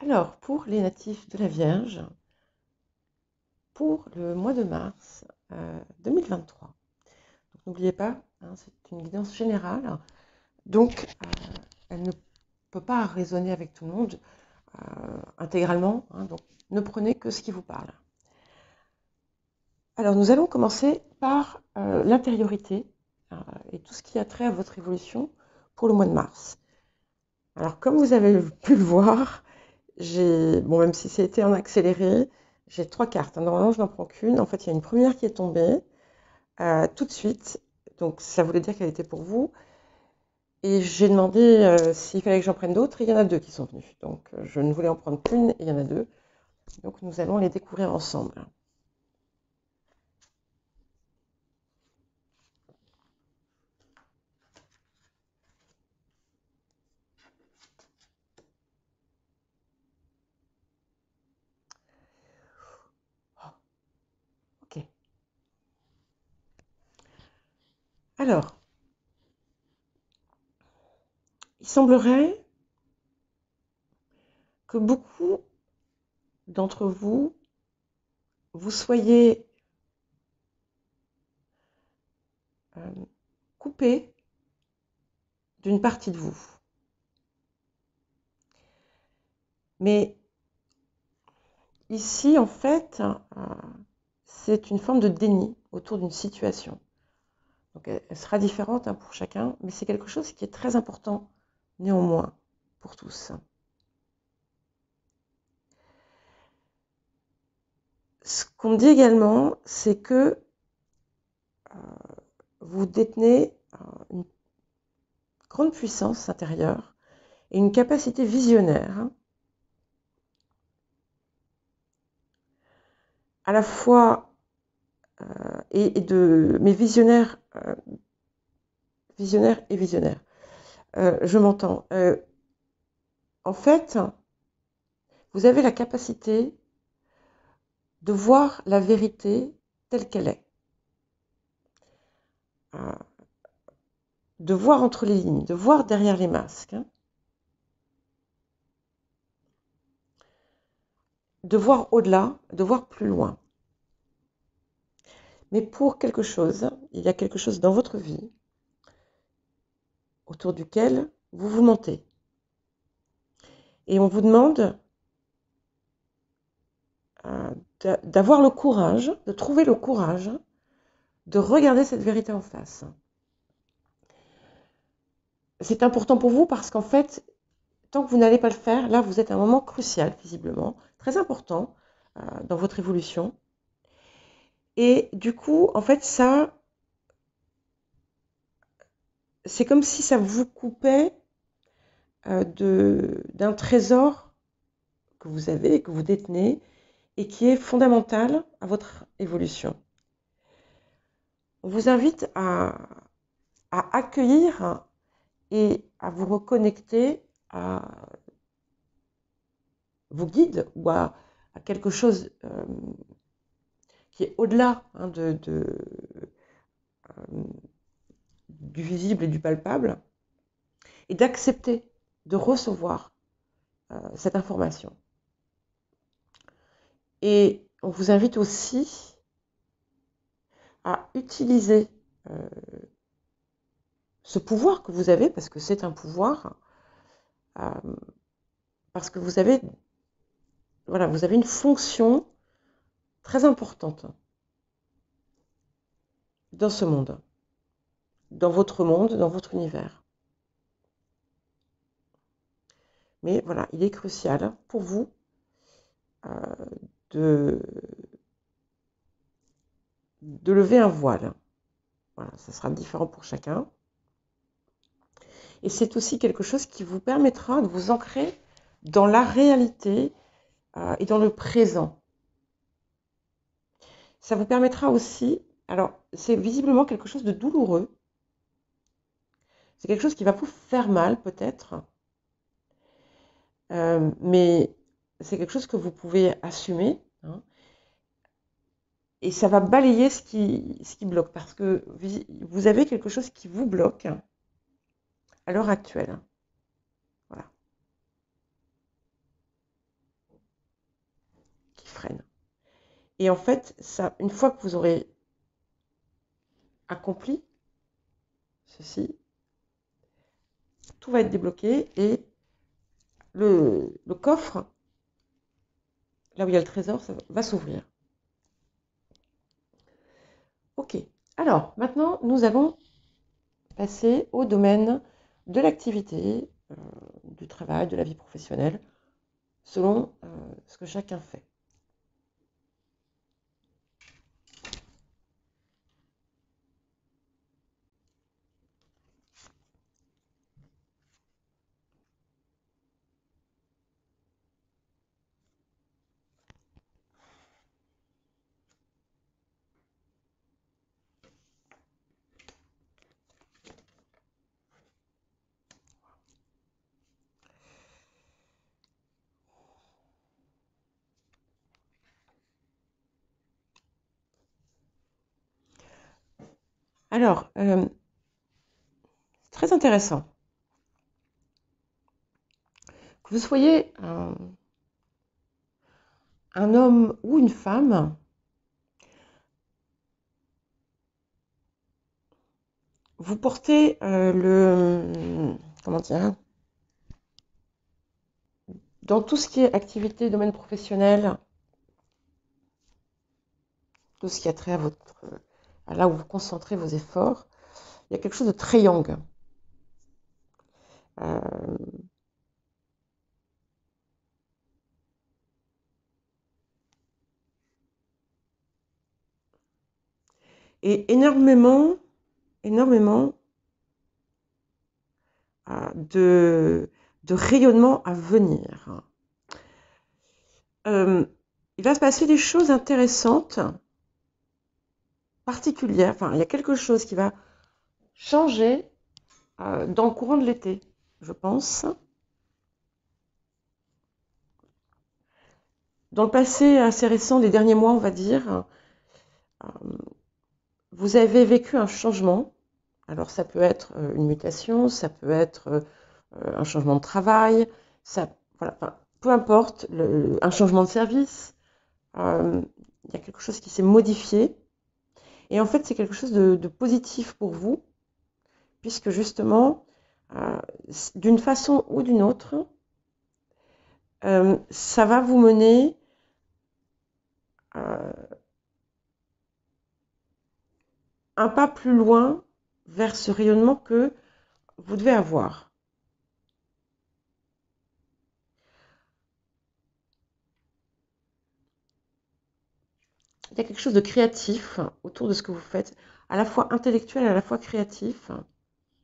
Alors, pour les natifs de la Vierge, pour le mois de mars 2023. N'oubliez pas, hein, c'est une guidance générale, donc elle ne peut pas résonner avec tout le monde intégralement, hein, donc ne prenez que ce qui vous parle. Alors, nous allons commencer par l'intériorité et tout ce qui a trait à votre évolution pour le mois de mars. Alors, comme vous avez pu le voir, même si c'était en accéléré, j'ai 3 cartes. Normalement, je n'en prends qu'une. En fait, il y a une première qui est tombée tout de suite. Donc, ça voulait dire qu'elle était pour vous. Et j'ai demandé s'il fallait que j'en prenne d'autres. Et il y en a 2 qui sont venues. Donc, je ne voulais en prendre qu'une et il y en a 2. Donc, nous allons les découvrir ensemble. Ok. Alors, il semblerait que beaucoup d'entre vous, vous soyez coupés d'une partie de vous. Mais ici, en fait, c'est une forme de déni autour d'une situation. Donc, elle sera différente pour chacun, mais c'est quelque chose qui est très important néanmoins pour tous. Ce qu'on me dit également, c'est que vous détenez une grande puissance intérieure et une capacité visionnaire, à la fois mais visionnaire et visionnaire. Je m'entends. En fait, vous avez la capacité de voir la vérité telle qu'elle est. De voir entre les lignes, de voir derrière les masques. De voir au-delà, de voir plus loin. Mais pour quelque chose, il y a quelque chose dans votre vie autour duquel vous vous mentez. Et on vous demande d'avoir le courage, de trouver le courage de regarder cette vérité en face. C'est important pour vous parce qu'en fait, tant que vous n'allez pas le faire, là vous êtes à un moment crucial, visiblement, très important dans votre évolution. Et du coup, en fait, ça, c'est comme si ça vous coupait d'un trésor que vous avez, que vous détenez, et qui est fondamental à votre évolution. On vous invite à accueillir et à vous reconnecter à vos guides ou à quelque chose qui est au-delà du visible et du palpable, et d'accepter de recevoir cette information. Et on vous invite aussi à utiliser ce pouvoir que vous avez, parce que c'est un pouvoir, parce que vous avez une fonction très importante dans ce monde, dans votre univers. Mais voilà, il est crucial pour vous de lever un voile. Voilà, ça sera différent pour chacun. Et c'est aussi quelque chose qui vous permettra de vous ancrer dans la réalité et dans le présent. Ça vous permettra aussi, alors c'est visiblement quelque chose de douloureux, c'est quelque chose qui va vous faire mal peut-être, mais c'est quelque chose que vous pouvez assumer, hein, et ça va balayer ce qui bloque, parce que vous avez quelque chose qui vous bloque à l'heure actuelle. Voilà. freine. Et en fait, ça, une fois que vous aurez accompli ceci, tout va être débloqué et le coffre, là où il y a le trésor, ça va s'ouvrir. Ok. Alors, maintenant, nous allons passer au domaine de l'activité, du travail, de la vie professionnelle, selon ce que chacun fait. Alors, c'est très intéressant. Que vous soyez un homme ou une femme, vous portez comment dire, dans tout ce qui est activité, domaine professionnel, tout ce qui a trait à là où vous concentrez vos efforts, il y a quelque chose de très yang. Euh, et énormément de rayonnement à venir. Il va se passer des choses intéressantes, particulières. Enfin, il y a quelque chose qui va changer dans le courant de l'été, je pense. Dans le passé assez récent, les derniers mois, on va dire, vous avez vécu un changement. Alors, ça peut être une mutation, ça peut être un changement de travail, voilà, enfin, peu importe, un changement de service. Il y a quelque chose qui s'est modifié. Et en fait, c'est quelque chose de positif pour vous, puisque justement, d'une façon ou d'une autre, ça va vous mener un pas plus loin vers ce rayonnement que vous devez avoir. Il y a quelque chose de créatif autour de ce que vous faites, à la fois intellectuel, à la fois créatif,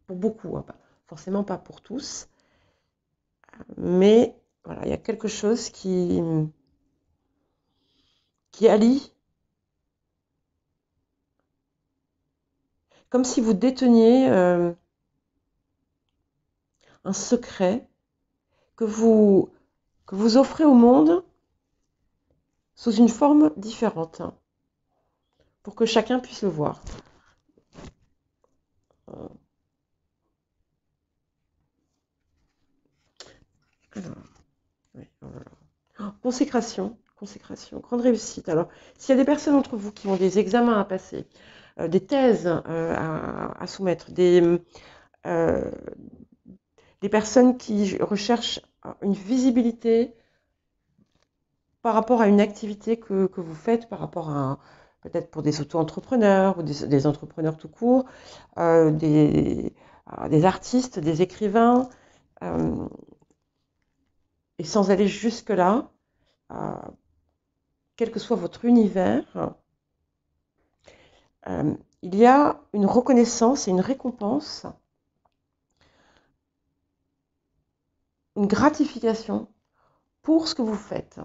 pour beaucoup, hein, forcément pas pour tous, mais voilà, il y a quelque chose qui allie, comme si vous déteniez un secret que vous offrez au monde sous une forme différente, pour que chacun puisse le voir. Alors, oui, consécration, grande réussite. Alors, s'il y a des personnes entre vous qui ont des examens à passer, des thèses à soumettre, des personnes qui recherchent une visibilité par rapport à une activité que vous faites, par rapport à peut-être pour des auto-entrepreneurs ou des entrepreneurs tout court, des artistes, des écrivains, et sans aller jusque-là, quel que soit votre univers, il y a une reconnaissance et une récompense, une gratification pour ce que vous faites.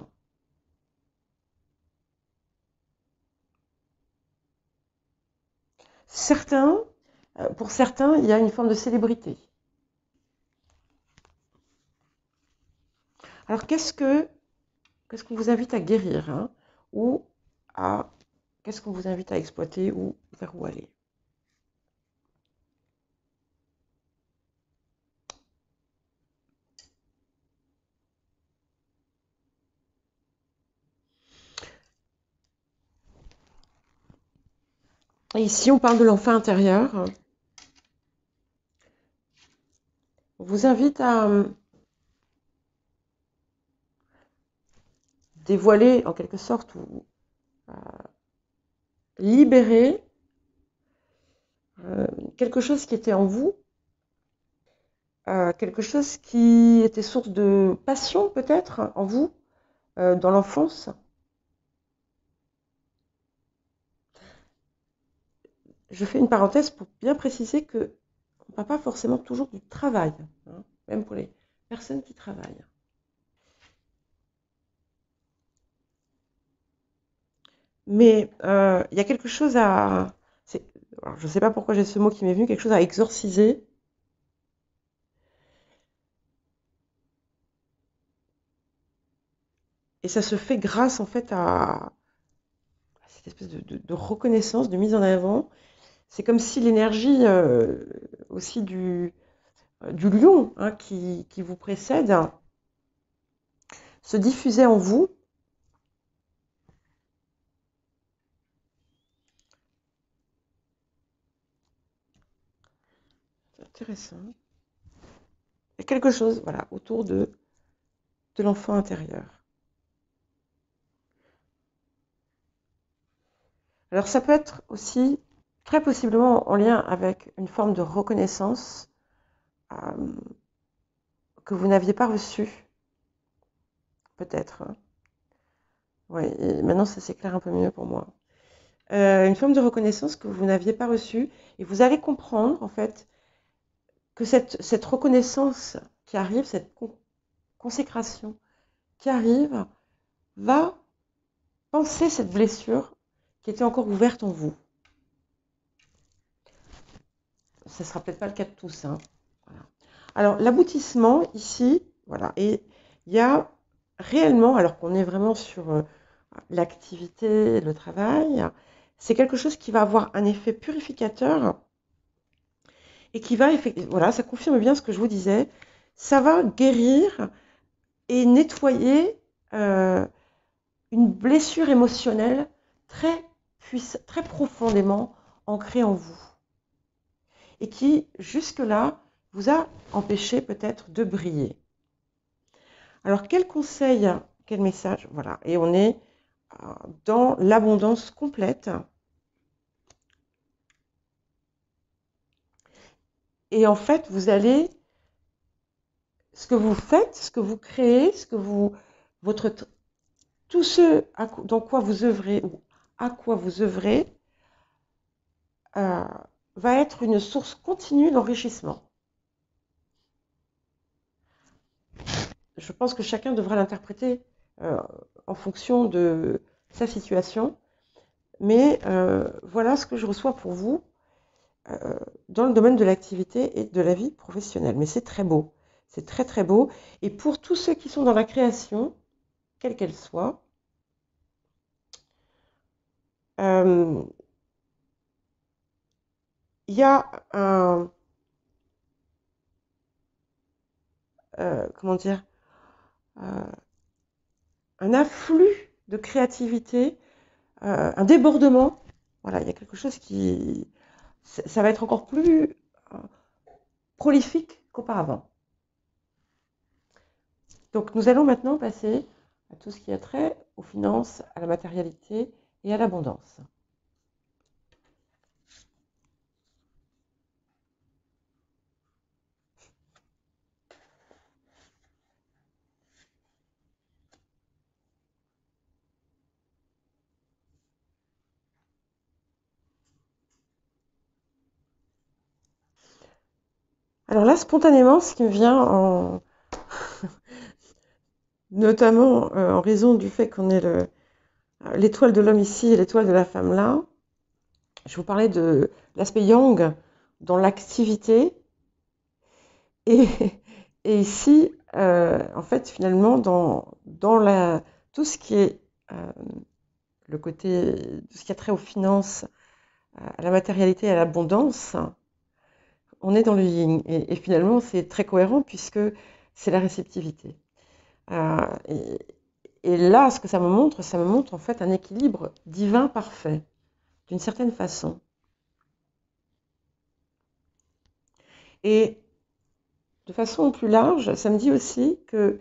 Pour certains, il y a une forme de célébrité. Alors, qu'est-ce qu'on vous invite à guérir, hein, ou qu'est-ce qu'on vous invite à exploiter ou vers où aller? Et ici, on parle de l'enfant intérieur. On vous invite à dévoiler, en quelque sorte, ou libérer quelque chose qui était en vous, quelque chose qui était source de passion, peut-être, en vous, dans l'enfance. Je fais une parenthèse pour bien préciser qu'on ne parle pas forcément toujours du travail, hein, même pour les personnes qui travaillent. Mais il y a quelque chose à... Alors, je ne sais pas pourquoi j'ai ce mot qui m'est venu, quelque chose à exorciser. Et ça se fait grâce en fait à cette espèce de reconnaissance, de mise en avant. C'est comme si l'énergie aussi du lion, hein, qui vous précède se diffusait en vous. C'est intéressant. Il y a quelque chose, voilà, autour de l'enfant intérieur. Alors ça peut être aussi très possiblement en lien avec une forme de reconnaissance que vous n'aviez pas reçue, peut-être, hein. Oui, et maintenant ça s'éclaire un peu mieux pour moi. Une forme de reconnaissance que vous n'aviez pas reçue, et vous allez comprendre en fait que cette reconnaissance qui arrive, cette consécration qui arrive, va penser cette blessure qui était encore ouverte en vous. Ce ne sera peut-être pas le cas de tous, hein. Voilà. Alors l'aboutissement ici, voilà, et il y a réellement, alors qu'on est vraiment sur l'activité, le travail, c'est quelque chose qui va avoir un effet purificateur et qui va, voilà, ça confirme bien ce que je vous disais, ça va guérir et nettoyer une blessure émotionnelle très profondément ancrée en vous et qui, jusque-là, vous a empêché peut-être de briller. Alors, quel conseil, quel message, voilà, et on est dans l'abondance complète. Et en fait, vous allez, ce que vous faites, ce que vous créez, tout ce dans quoi vous œuvrez ou à quoi vous œuvrez, va être une source continue d'enrichissement. Je pense que chacun devra l'interpréter en fonction de sa situation, mais voilà ce que je reçois pour vous dans le domaine de l'activité et de la vie professionnelle. Mais c'est très beau, c'est très très beau. Et pour tous ceux qui sont dans la création, quelle qu'elle soit, il y a comment dire, un afflux de créativité, un débordement. Voilà, il y a quelque chose qui... Ça va être encore plus prolifique qu'auparavant. Donc nous allons maintenant passer à tout ce qui a trait aux finances, à la matérialité et à l'abondance. Alors là, spontanément, ce qui me vient, notamment en raison du fait qu'on est l'étoile de l'homme ici et l'étoile de la femme là, je vous parlais de l'aspect yang dans l'activité. Et, et ici, en fait, finalement, dans tout ce qui est le côté, tout ce qui a trait aux finances, à la matérialité et à l'abondance, on est dans le yin. Et finalement, c'est très cohérent puisque c'est la réceptivité. Et là, ce que ça me montre en fait un équilibre divin parfait, d'une certaine façon. Et de façon plus large, ça me dit aussi que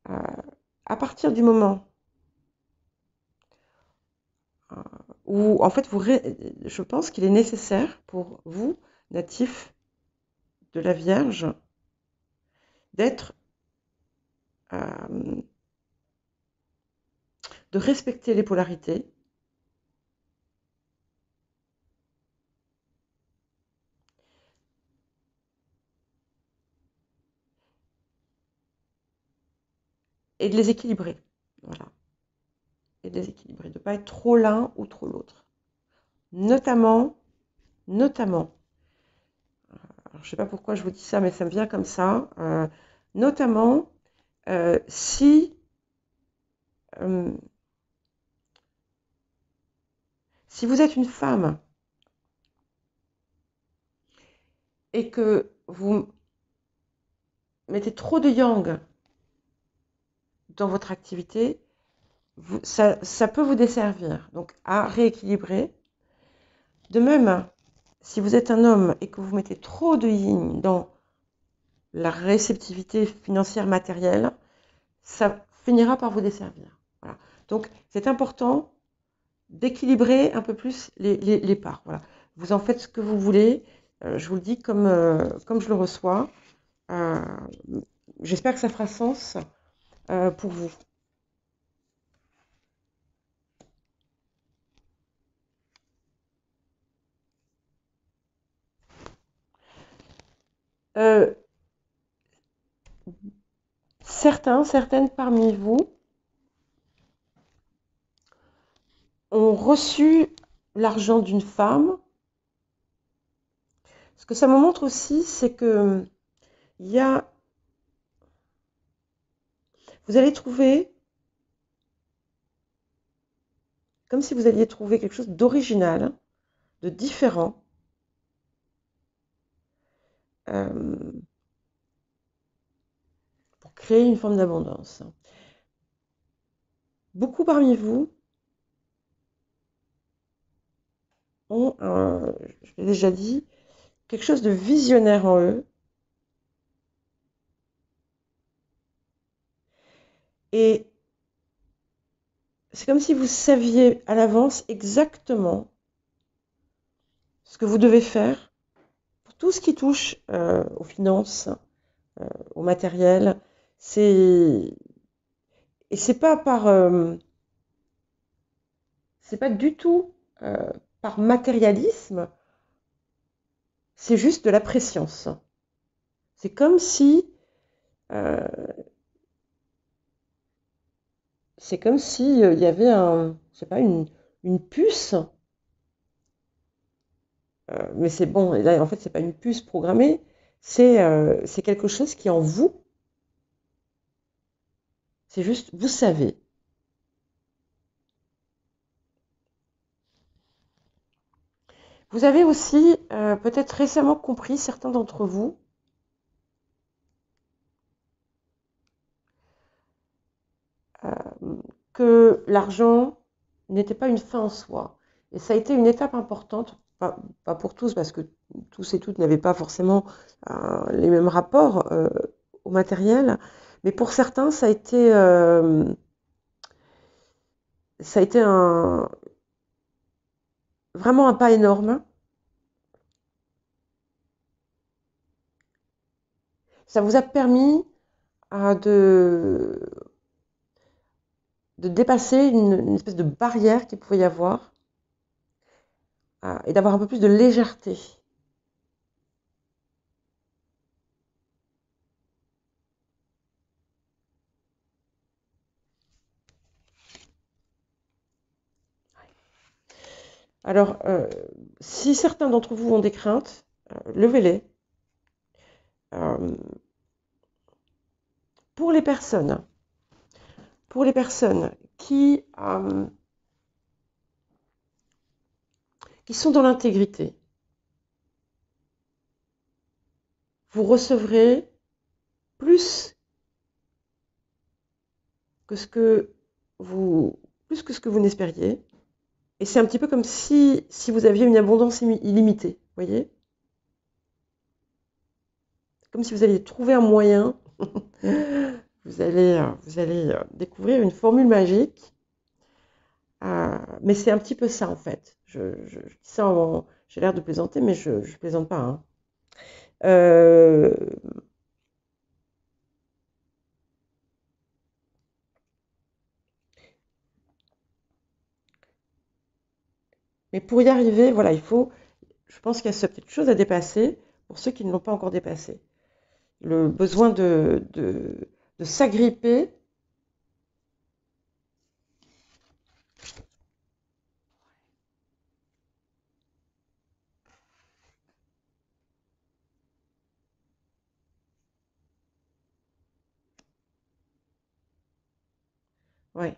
à partir du moment où, en fait, je pense qu'il est nécessaire pour vous, natifs de la Vierge, d'être, de respecter les polarités, et de les équilibrer. Voilà. Et de les équilibrer, de ne pas être trop l'un ou trop l'autre. Notamment, alors je ne sais pas pourquoi je vous dis ça, mais ça me vient comme ça, notamment si vous êtes une femme et que vous mettez trop de yang dans votre activité, ça peut vous desservir. Donc, à rééquilibrer. De même, si vous êtes un homme et que vous mettez trop de yin dans la réceptivité financière matérielle, ça finira par vous desservir. Voilà. Donc, c'est important d'équilibrer un peu plus les parts. Voilà. Vous en faites ce que vous voulez. Je vous le dis comme je le reçois. J'espère que ça fera sens pour vous. Certaines parmi vous ont reçu l'argent d'une femme. Ce que ça me montre aussi, c'est que vous allez trouver, comme si vous alliez trouver quelque chose d'original, de différent, pour créer une forme d'abondance. Beaucoup parmi vous ont, je l'ai déjà dit, quelque chose de visionnaire en eux. Et c'est comme si vous saviez à l'avance exactement ce que vous devez faire pour tout ce qui touche aux finances, au matériel. Et c'est pas c'est pas du tout par matérialisme, c'est juste de la préscience. C'est comme si il y avait je sais pas, une puce, mais c'est bon, là en fait c'est pas une puce programmée, c'est quelque chose qui est en vous. C'est juste, vous savez. Vous avez aussi peut-être récemment compris, certains d'entre vous, que l'argent n'était pas une fin en soi. Et ça a été une étape importante, pas pour tous, parce que tous et toutes n'avaient pas forcément les mêmes rapports au matériel, mais pour certains, ça a été vraiment un pas énorme. Ça vous a permis de dépasser une espèce de barrière qu'il pouvait y avoir et d'avoir un peu plus de légèreté. Alors, si certains d'entre vous ont des craintes, levez-les. Pour les personnes qui sont dans l'intégrité, vous recevrez plus que ce que vous n'espériez. Et c'est un petit peu comme si vous aviez une abondance illimitée, voyez. comme si vous alliez trouver un moyen, vous allez découvrir une formule magique. Mais c'est un petit peu ça en fait. Je dis ça j'ai l'air de plaisanter, mais je ne plaisante pas, hein. Euh, mais pour y arriver, voilà, je pense qu'il y a cette petite chose à dépasser pour ceux qui ne l'ont pas encore dépassé. Le besoin de s'agripper. Ouais.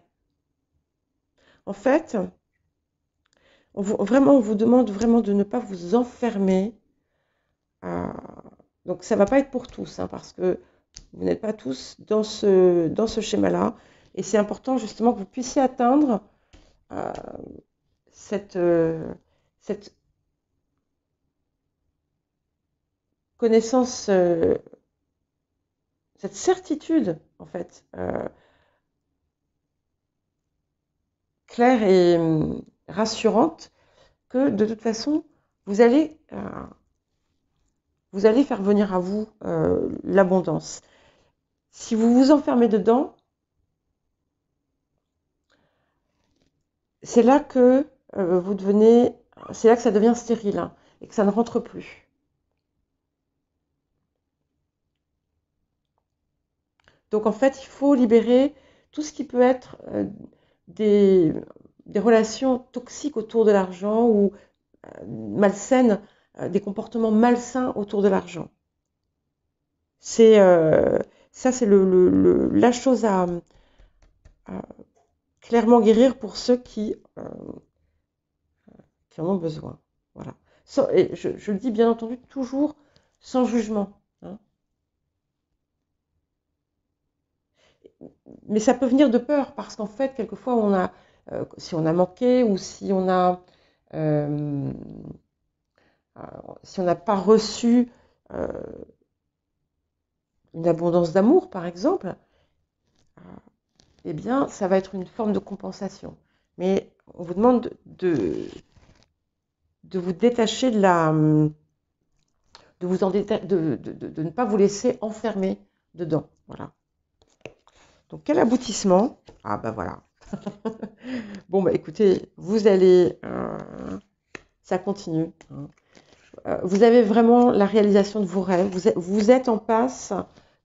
En fait, vraiment, on vous demande vraiment de ne pas vous enfermer. Donc ça ne va pas être pour tous, hein, parce que vous n'êtes pas tous dans ce schéma-là. Et c'est important justement que vous puissiez atteindre euh, cette, cette connaissance, cette certitude, en fait, claire et rassurante, que de toute façon, vous allez, euh, vous allez faire venir à vous l'abondance. Si vous vous enfermez dedans, c'est là que c'est là que ça devient stérile, hein, et que ça ne rentre plus. Donc en fait, il faut libérer tout ce qui peut être des, des relations toxiques autour de l'argent ou malsaines, des comportements malsains autour de l'argent. C'est ça, c'est la chose à clairement guérir pour ceux qui en ont besoin. Voilà. Et je le dis bien entendu toujours sans jugement, hein. Mais ça peut venir de peur parce qu'en fait, quelquefois, si on a manqué ou euh, si on n'a pas reçu euh, une abondance d'amour, par exemple, eh bien, ça va être une forme de compensation. Mais on vous demande de vous détacher de ne pas vous laisser enfermer dedans. Voilà. Donc, quel aboutissement? Ah, bah voilà. Bon, bah écoutez, ça continue, hein. Vous avez vraiment la réalisation de vos rêves. Vous êtes en passe.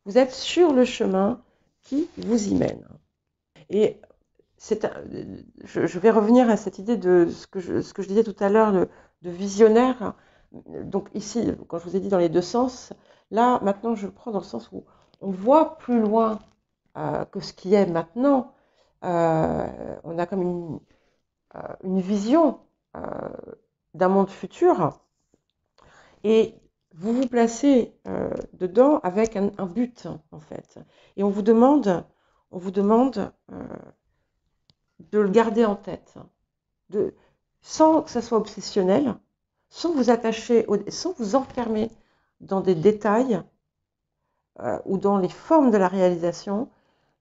Vous êtes sur le chemin qui vous y mène. Et je vais revenir à cette idée de ce que je disais tout à l'heure de visionnaire. Donc ici, quand je vous ai dit dans les deux sens, là, maintenant, je le prends dans le sens où on voit plus loin que ce qui est maintenant. On a comme une vision euh, d'un monde futur et vous vous placez dedans avec un but, en fait. Et on vous demande de le garder en tête, sans que ça soit obsessionnel, sans vous attacher, sans vous enfermer dans des détails ou dans les formes de la réalisation,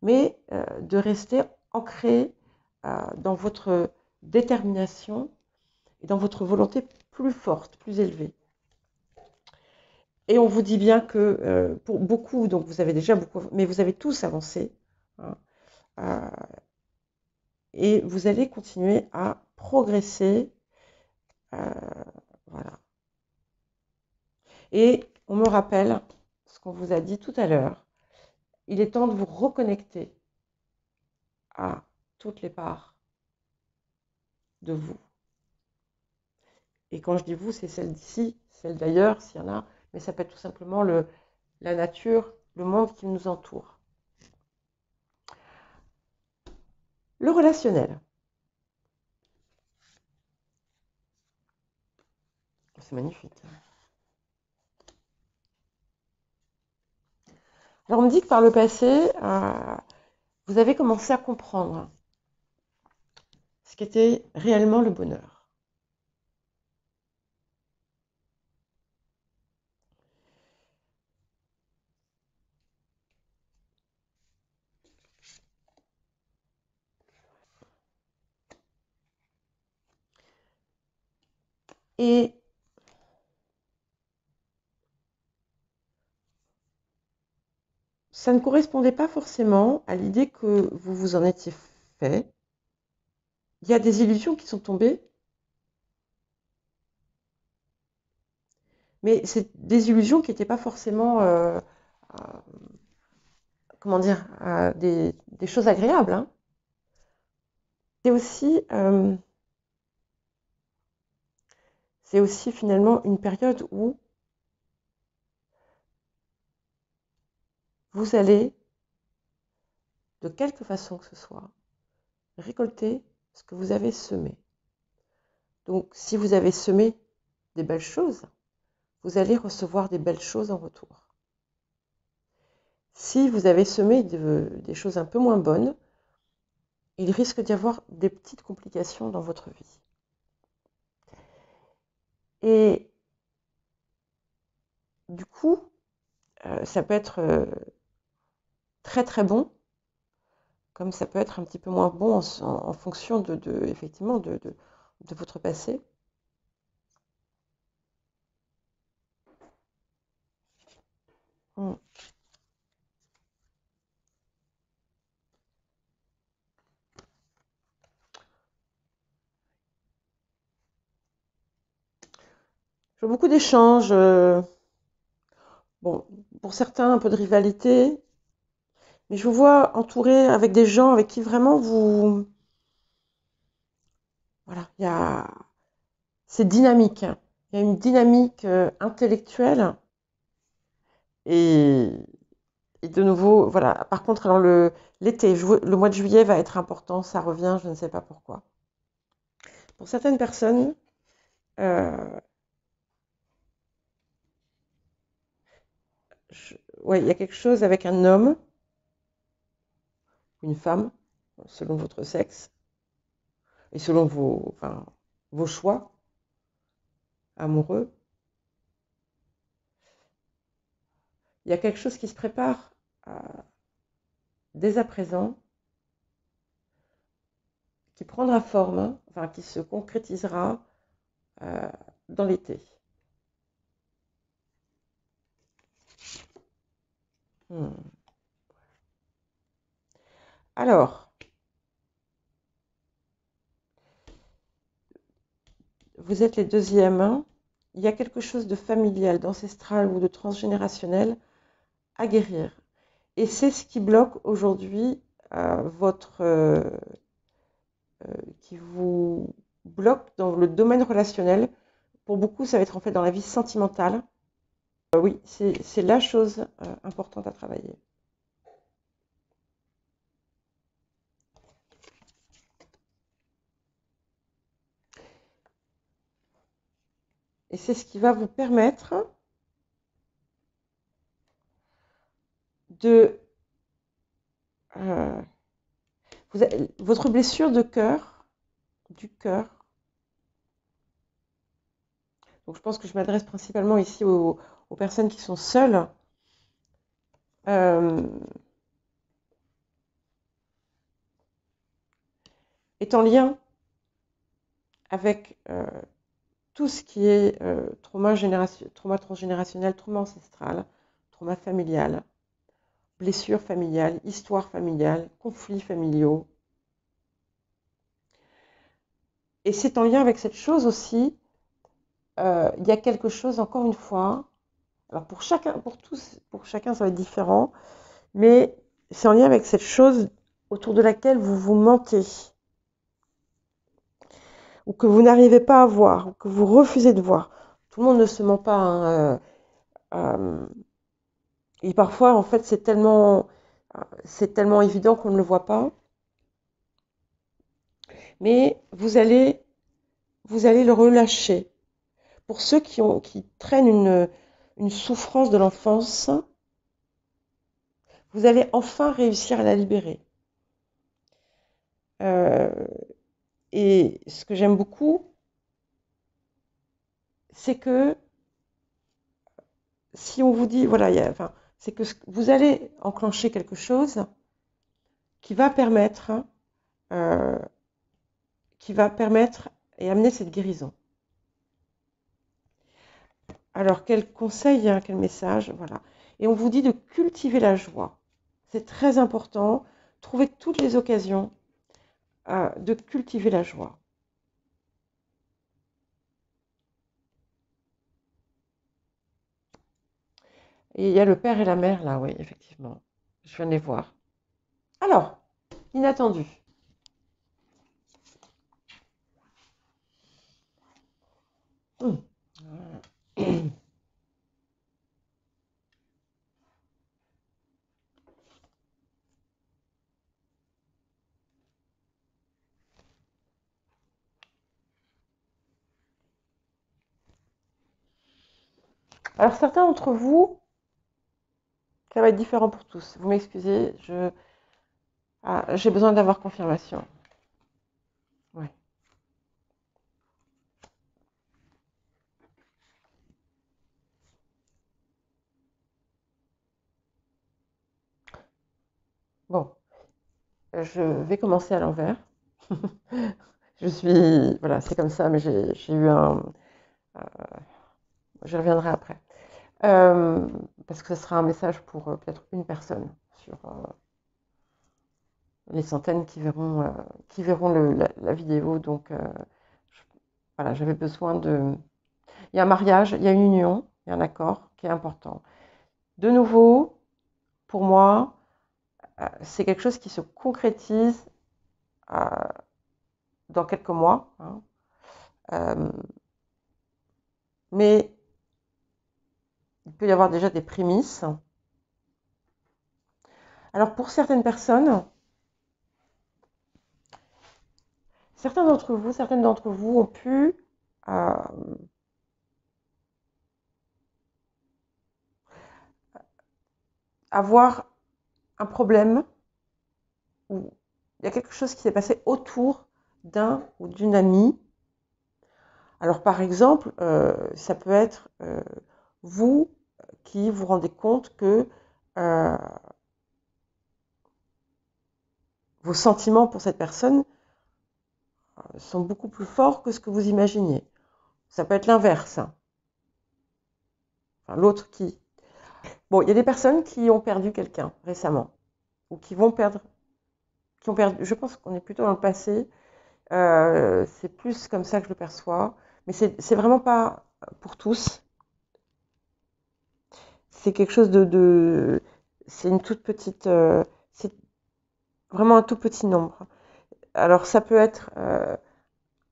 mais de rester ancré dans votre détermination et dans votre volonté plus forte, plus élevée. Et on vous dit bien que pour beaucoup, donc vous avez déjà beaucoup, mais vous avez tous avancé, hein, euh, et vous allez continuer à progresser. euh, voilà. Et on me rappelle ce qu'on vous a dit tout à l'heure. Il est temps de vous reconnecter à toutes les parts de vous. Et quand je dis vous, c'est celle d'ici, celle d'ailleurs, s'il y en a, mais ça peut être tout simplement la nature, le monde qui nous entoure. Le relationnel. C'est magnifique. Alors on me dit que par le passé, vous avez commencé à comprendre ce qu'était réellement le bonheur. Et ça ne correspondait pas forcément à l'idée que vous vous en étiez fait. Il y a des illusions qui sont tombées, mais c'est des illusions qui n'étaient pas forcément, comment dire, des choses agréables, hein. C'est aussi finalement une période où vous allez, de quelque façon que ce soit, récolter ce que vous avez semé. Donc, si vous avez semé des belles choses, vous allez recevoir des belles choses en retour. Si vous avez semé des choses un peu moins bonnes, il risque d'y avoir des petites complications dans votre vie. Et du coup, ça peut être très très bon, comme ça peut être un petit peu moins bon en fonction effectivement de votre passé. Mm. Je vois beaucoup d'échanges, bon, pour certains un peu de rivalité, mais je vous vois entouré avec des gens avec qui vraiment voilà, c'est dynamique, hein. Il y a une dynamique intellectuelle et, et de nouveau, voilà. Par contre, alors l'été, le mois de juillet va être important, ça revient, je ne sais pas pourquoi. Pour certaines personnes, euh, ouais, il y a quelque chose avec un homme, une femme, selon votre sexe et selon vos choix amoureux. Il y a quelque chose qui se prépare dès à présent, qui prendra forme, hein, enfin qui se concrétisera dans l'été. Alors, vous êtes les deuxièmes, hein. Il y a quelque chose de familial, d'ancestral ou de transgénérationnel à guérir. Et c'est ce qui bloque aujourd'hui qui vous bloque dans le domaine relationnel. Pour beaucoup, ça va être en fait dans la vie sentimentale. Oui, c'est la chose importante à travailler. Et c'est ce qui va vous permettre de... votre blessure de cœur, du cœur, donc je pense que je m'adresse principalement ici aux personnes qui sont seules, est en lien avec tout ce qui est trauma transgénérationnel, trauma ancestral, trauma familial, blessures familiales, histoires familiales, conflits familiaux. Et c'est en lien avec cette chose aussi, il y a quelque chose, encore une fois, alors pour chacun ça va être différent, mais c'est en lien avec cette chose autour de laquelle vous vous mentez, ou que vous n'arrivez pas à voir, ou que vous refusez de voir. Tout le monde ne se ment pas, hein, et parfois, en fait, c'est tellement évident qu'on ne le voit pas. Mais vous allez le relâcher. Pour ceux qui traînent une souffrance de l'enfance, vous allez enfin réussir à la libérer. Et ce que j'aime beaucoup, c'est que si on vous dit, voilà, c'est que vous allez enclencher quelque chose qui va permettre et amener cette guérison. Alors, quel conseil, hein, quel message, voilà. Et on vous dit de cultiver la joie. C'est très important. Trouvez toutes les occasions de cultiver la joie. Et il y a le père et la mère là, oui, effectivement. Je viens de les voir. Alors, inattendu. Hum. Alors, certains d'entre vous, ça va être différent pour tous. Vous m'excusez, j'ai besoin d'avoir confirmation. Ouais. Bon, je vais commencer à l'envers. Voilà, c'est comme ça, mais j'ai eu euh, je reviendrai après. Euh, Parce que ce sera un message pour peut-être une personne sur les centaines qui verront la vidéo. Donc, je- voilà, j'avais besoin de. Il y a un mariage, il y a une union, il y a un accord qui est important. De nouveau, pour moi, c'est quelque chose qui se concrétise euh, dans quelques mois, hein. Euh, mais il peut y avoir déjà des prémices. Alors, pour certaines personnes, certaines d'entre vous ont pu euh, avoir un problème ou il y a quelque chose qui s'est passé autour d'un ou d'une amie. Alors par exemple, ça peut être vous qui vous rendez compte que euh, vos sentiments pour cette personne sont beaucoup plus forts que ce que vous imaginiez. Ça peut être l'inverse, hein. Enfin, l'autre qui. Bon, il y a des personnes qui ont perdu quelqu'un récemment ou qui vont perdre, qui ont perdu. Je pense qu'on est plutôt dans le passé. C'est plus comme ça que je le perçois, mais c'est vraiment pas pour tous. C'est quelque chose c'est une toute petite, c'est vraiment un tout petit nombre. Alors ça peut être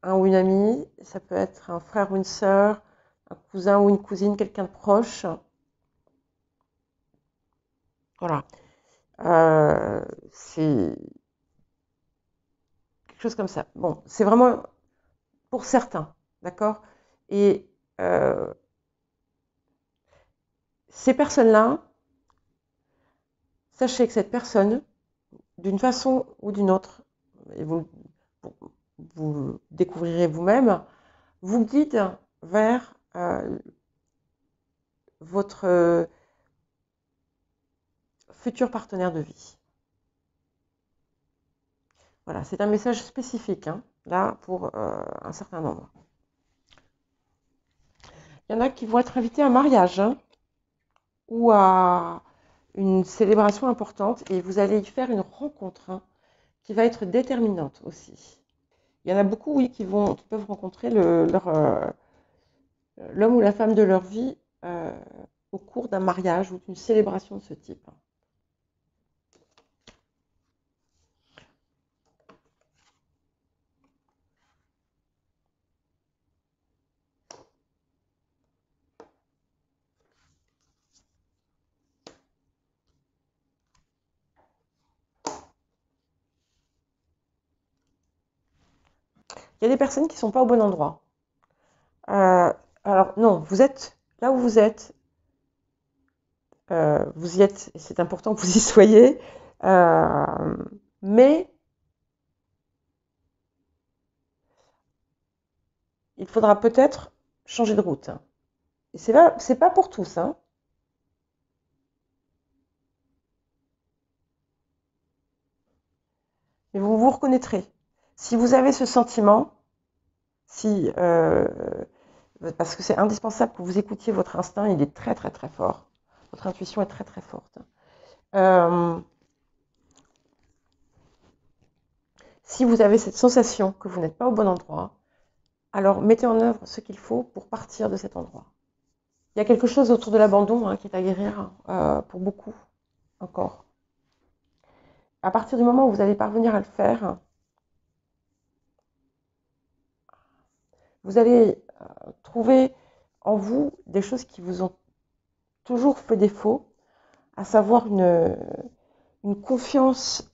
un ou une amie, ça peut être un frère ou une sœur, un cousin ou une cousine, quelqu'un de proche. Voilà. C'est quelque chose comme ça. Bon, c'est vraiment pour certains, d'accord? Et euh, ces personnes-là, sachez que cette personne, d'une façon ou d'une autre, et vous le découvrirez vous-même, vous guide vers votre futur partenaire de vie. Voilà, c'est un message spécifique, hein, là, pour un certain nombre. Il y en a qui vont être invités à un mariage, hein, ou à une célébration importante, et vous allez y faire une rencontre, hein, qui va être déterminante aussi. Il y en a beaucoup, oui, qui peuvent rencontrer l'homme ou la femme de leur vie au cours d'un mariage ou d'une célébration de ce type. Il y a des personnes qui ne sont pas au bon endroit. Euh, alors non, vous êtes là où vous y êtes, et c'est important que vous y soyez, euh, mais il faudra peut-être changer de route, hein. Et c'est pas pour tous, hein. Mais vous vous reconnaîtrez. Si vous avez ce sentiment, si parce que c'est indispensable que vous écoutiez votre instinct, il est très très très fort. Votre intuition est très très forte. Si vous avez cette sensation que vous n'êtes pas au bon endroit, alors mettez en œuvre ce qu'il faut pour partir de cet endroit. Il y a quelque chose autour de l'abandon qui est à guérir pour beaucoup encore. À partir du moment où vous allez parvenir à le faire, vous allez trouver en vous des choses qui vous ont toujours fait défaut, à savoir une confiance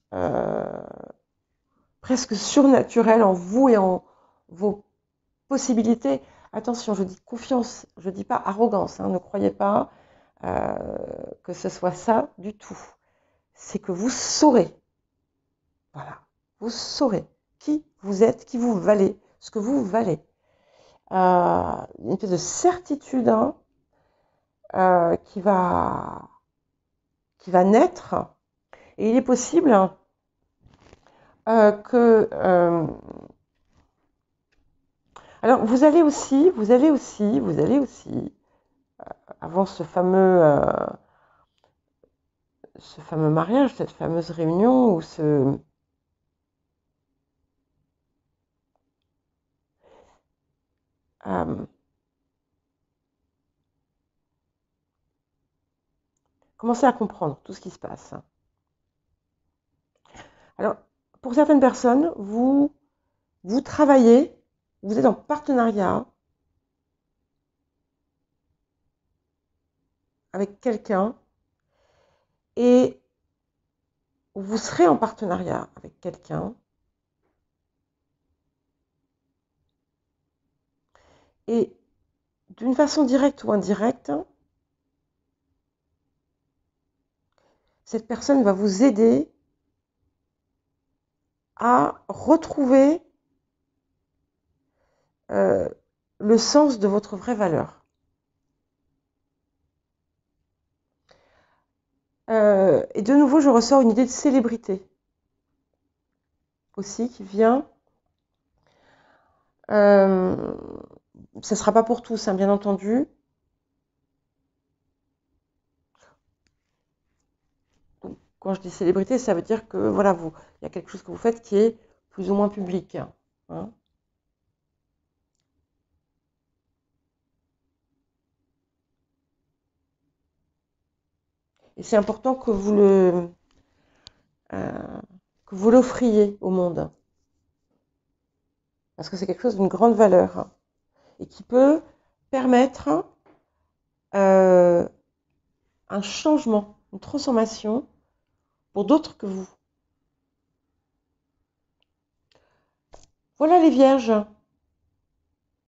presque surnaturelle en vous et en vos possibilités. Attention, je dis confiance, je ne dis pas arrogance, ne croyez pas que ce soit ça du tout. C'est que vous saurez, voilà, vous saurez qui vous êtes, qui vous valez, ce que vous valez. Une espèce de certitude qui va naître. Et il est possible que... alors, vous allez aussi, avant ce fameux mariage, cette fameuse réunion, ou commencer à comprendre tout ce qui se passe. Alors, pour certaines personnes, vous travaillez, vous êtes en partenariat avec quelqu'un et vous serez en partenariat avec quelqu'un et d'une façon directe ou indirecte, cette personne va vous aider à retrouver le sens de votre vraie valeur. Et de nouveau, je ressors une idée de célébrité aussi qui vient. Ça ne sera pas pour tous, bien entendu. Quand je dis célébrité, ça veut dire que voilà, il y a quelque chose que vous faites qui est plus ou moins public. Et c'est important que vous l'offriez au monde. Parce que c'est quelque chose d'une grande valeur et qui peut permettre un changement, une transformation pour d'autres que vous. Voilà les vierges.